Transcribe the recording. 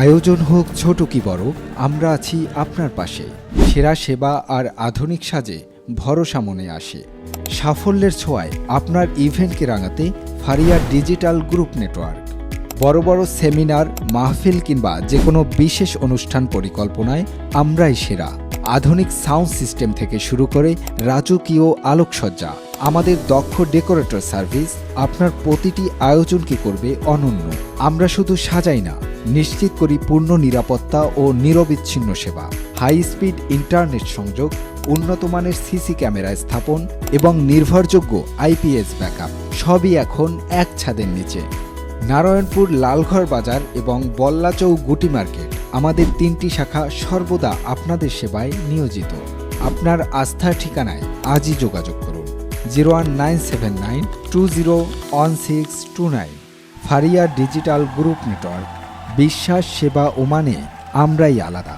আয়োজন হোক ছোট কি বড়, আমরা আছি আপনার পাশে। সেরা সেবা আর আধুনিক সাজে ভরসা মনে আসে। সাফল্যের ছোঁয়ায় আপনার ইভেন্টকে রাঙাতে ফারিয়া ডিজিটাল গ্রুপ নেটওয়ার্ক। বড় বড় সেমিনার, মাহফিল কিংবা যে কোনো বিশেষ অনুষ্ঠান পরিকল্পনায় আমরাই সেরা। আধুনিক সাউন্ড সিস্টেম থেকে শুরু করে রাজকীয় আলোকসজ্জা, আমাদের দক্ষ ডেকোরেটর সার্ভিস আপনার প্রতিটি আয়োজনকে করবে অনন্য। আমরা শুধু সাজাই না, নিশ্চিত করি পূর্ণ নিরাপত্তা ও নিরবিচ্ছিন্ন সেবা। হাই স্পিড ইন্টারনেট সংযোগ, উন্নত মানের সিসি ক্যামেরা স্থাপন এবং নির্ভরযোগ্য আইপিএস ব্যাকআপ সবই এখন এক ছাদের নিচে। নারায়ণপুর লালঘর বাজার এবং বল্লাচৌ গুটি মার্কেট, আমাদের 3টি শাখা সর্বদা আপনাদের সেবায় নিয়োজিত। আপনার আস্থার ঠিকানায় আজই যোগাযোগ করুন 01979201629। ফারিয়া ডিজিটাল গ্রুপ নেটওয়ার্ক, বিশ্বাস, সেবা ও মানে আমরাই আলাদা।